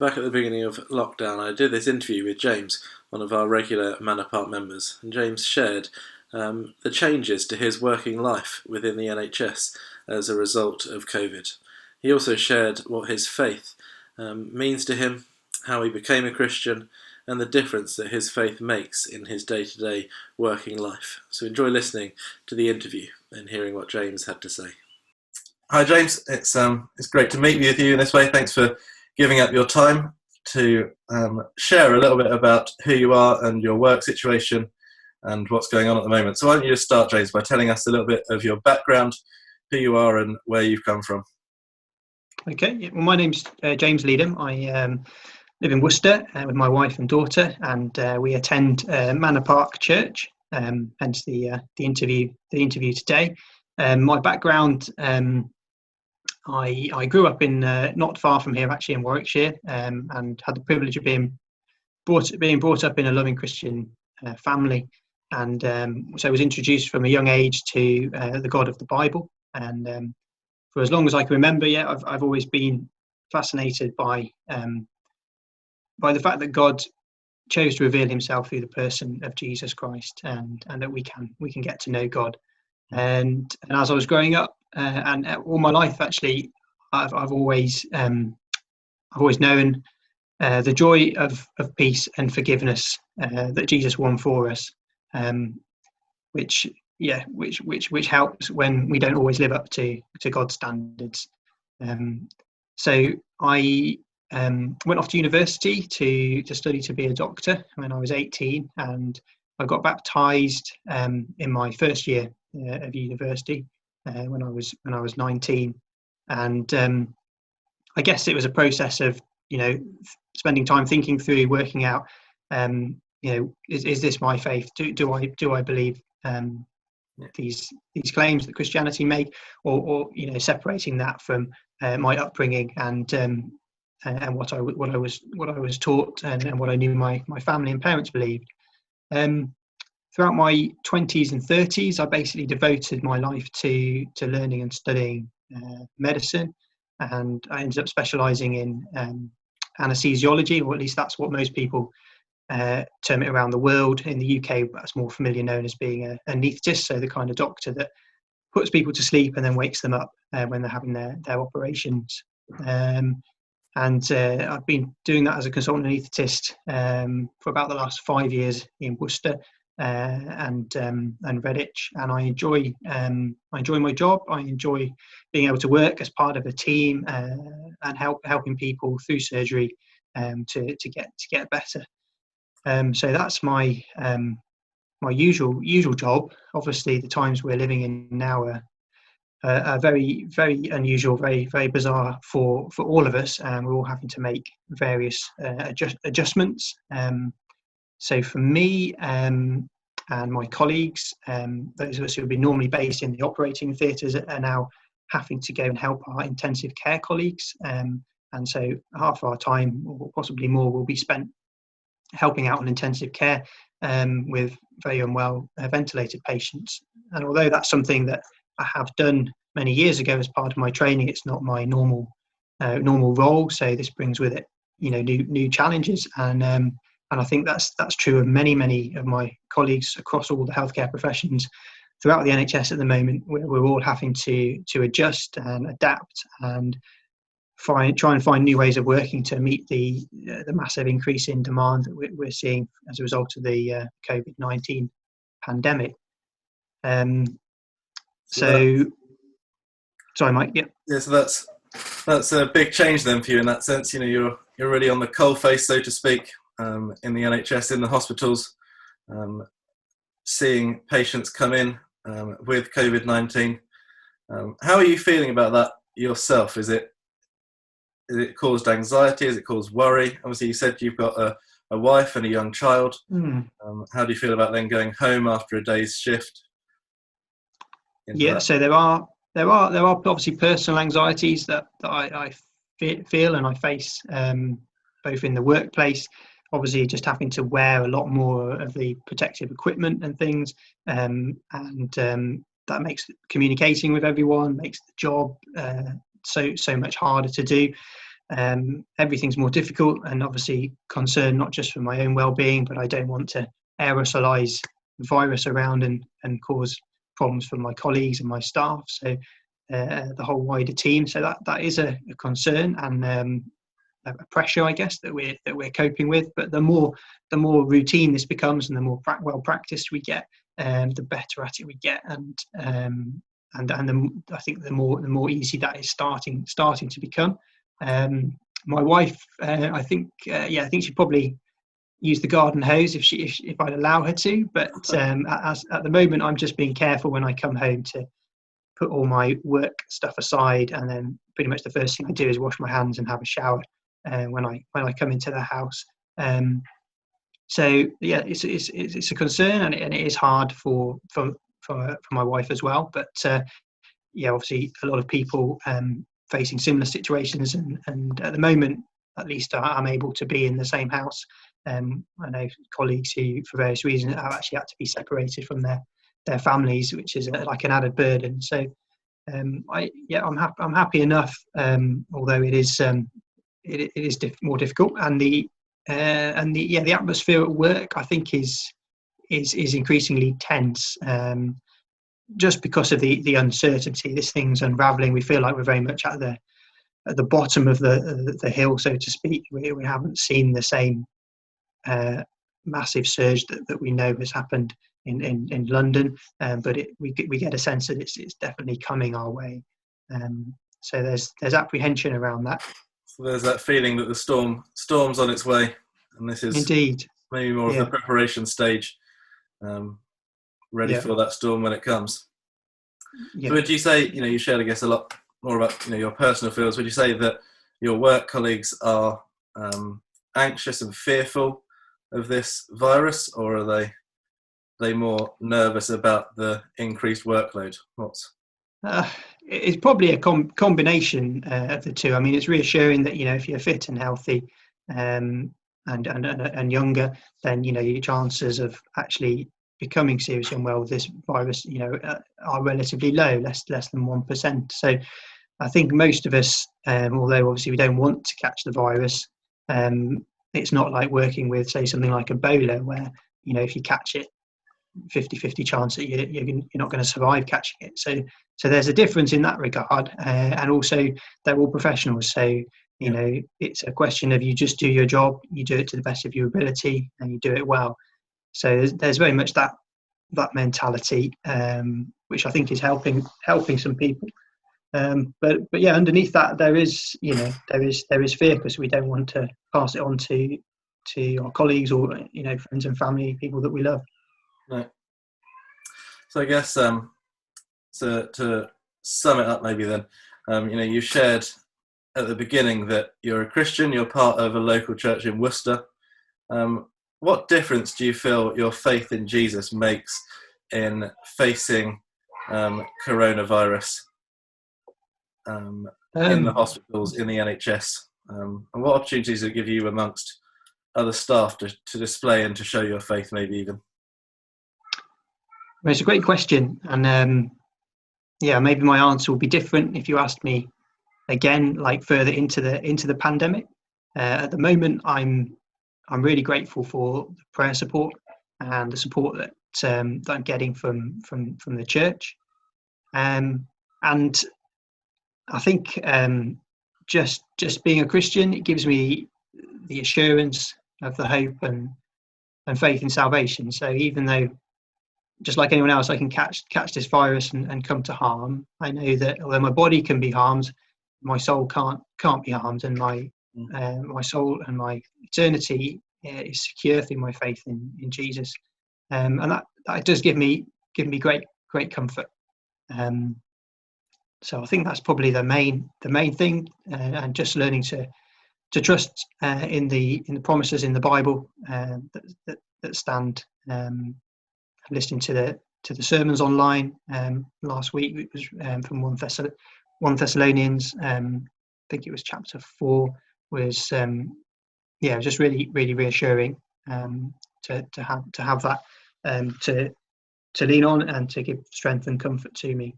Back at the beginning of lockdown, I did this interview with James, one of our regular Manor Park members, and James shared the changes to his working life within the NHS as a result of COVID. He also shared what his faith means to him, how he became a Christian, and the difference that his faith makes in his day-to-day working life. So enjoy listening to the interview and hearing what James had to say. Hi James, it's great to meet with you in this way. Thanks for giving up your time to share a little bit about who you are and your work situation and what's going on at the moment. So why don't you just start, James, by telling us a little bit of your background, who you are and where you've come from. Okay, well, my name's James Leadham. I live in Worcester with my wife and daughter, and we attend Manor Park Church, hence the interview today. My background, I grew up in not far from here, actually in Warwickshire, and had the privilege of being brought up in a loving Christian family, and so I was introduced from a young age to the God of the Bible, and for as long as I can remember, I've always been fascinated by the fact that God chose to reveal Himself through the person of Jesus Christ, and that we can get to know God. And as I was growing up, and all my life actually, I've always known the joy of peace and forgiveness that Jesus won for us, which helps when we don't always live up to God's standards. So I went off to university to study to be a doctor when I was 18, and I got baptized in my first year of university when I was 19, and I guess it was a process of spending time thinking through, working out is this my faith? Do I believe these claims that Christianity make, or separating that from my upbringing and what I was taught and what I knew my family and parents believed. Throughout my 20s and 30s, I basically devoted my life to learning and studying medicine, and I ended up specialising in anesthesiology, or at least that's what most people term it around the world. In the UK, that's more familiar known as being an anaesthetist, so the kind of doctor that puts people to sleep and then wakes them up when they're having their operations. And I've been doing that as a consultant anaesthetist for about the last 5 years in Worcester and Redditch, and I enjoy my job. I enjoy being able to work as part of a team and helping people through surgery to get better. So that's my usual job. Obviously, the times we're living in now are very, very unusual, very, very bizarre for all of us, and we're all having to make various adjustments. So for me and my colleagues, those of us who would be normally based in the operating theatres are now having to go and help our intensive care colleagues. And so half of our time, or possibly more, will be spent helping out on intensive care with very unwell ventilated patients. And although that's something that I have done many years ago as part of my training, it's not my normal role. So this brings with it, new challenges, and I think that's true of many of my colleagues across all the healthcare professions throughout the NHS at the moment. We're all having to adjust and adapt and try and find new ways of working to meet the massive increase in demand that we're seeing as a result of the COVID-19 pandemic. Sorry, Mike. Yeah. Yeah. So that's a big change then for you in that sense. You're really on the coalface, so to speak, in the NHS, in the hospitals, seeing patients come in with COVID-19. How are you feeling about that yourself? Is it caused anxiety? Has it caused worry? Obviously, you said you've got a wife and a young child. How do you feel about then going home after a day's shift? So there are obviously personal anxieties that I feel and I face, both in the workplace. Obviously, just having to wear a lot more of the protective equipment and things, and that makes communicating with everyone, makes the job so much harder to do. everything's more difficult, and obviously concerned not just for my own well-being, but I don't want to aerosolize the virus around and cause problems for my colleagues and my staff, so the whole wider team. So that is a concern and a pressure, I guess, that we're coping with. But the more routine this becomes, and the more well practiced we get, the better at it we get, and I think the more easy that is starting to become. My wife, I think she'd probably use the garden hose if I'd allow her to. But at the moment, I'm just being careful when I come home to put all my work stuff aside, and then pretty much the first thing I do is wash my hands and have a shower when I come into the house. So yeah, it's a concern, and it is hard for my wife as well. But yeah, obviously a lot of people facing similar situations, and at the moment, at least, I'm able to be in the same house. I know colleagues who, for various reasons, have actually had to be separated from their families, which is like an added burden. So I'm happy enough, although it is more difficult, and the atmosphere at work, I think, is increasingly tense, just because of the uncertainty. This thing's unraveling. We feel like we're very much at the bottom of the hill, so to speak. We haven't seen the same massive surge that we know has happened in London, but we get a sense that it's definitely coming our way. So there's apprehension around that. So there's that feeling that the storm's on its way, and this is indeed maybe more of the preparation stage, ready for that storm when it comes. So would you say, you shared, I guess, a lot more about your personal feels. Would you say that your work colleagues are anxious and fearful of this virus, or are they more nervous about the increased workload? It's probably a combination of the two. I mean, it's reassuring that if you're fit and healthy and younger, then your chances of actually becoming seriously unwell with this virus are relatively low, less than 1%. So I think most of us, although obviously we don't want to catch the virus, it's not like working with, say, something like Ebola, where if you catch it, 50-50 chance that you're not going to survive catching it. So there's a difference in that regard, and also they're all professionals. So it's a question of, you just do your job, you do it to the best of your ability, and you do it well. So there's very much that mentality, which I think is helping some people. But yeah, underneath that there is fear, because we don't want to pass it on to our colleagues or friends and family, people that we love. Right. So I guess to sum it up, maybe then, you shared at the beginning that you're a Christian, you're part of a local church in Worcester. What difference do you feel your faith in Jesus makes in facing coronavirus in the hospitals, in the NHS? And what opportunities does it give you amongst other staff to display and to show your faith, maybe even? Well, it's a great question, and maybe my answer will be different if you asked me again, like further into the pandemic. At the moment, I'm really grateful for the prayer support and the support that I'm getting from the church, and I think just being a Christian, it gives me the assurance of the hope and faith in salvation. So even though, just like anyone else, I can catch this virus and come to harm, I know that although my body can be harmed, my soul can't be harmed, and my soul and my eternity is secure through my faith in Jesus, and that does give me great comfort. So I think that's probably the main thing, and just learning to trust in the promises in the Bible that stand. Listening to the sermons online last week, it was from 1 Thessalonians, I think it was chapter 4, was it was just really reassuring to have that to lean on and to give strength and comfort to me.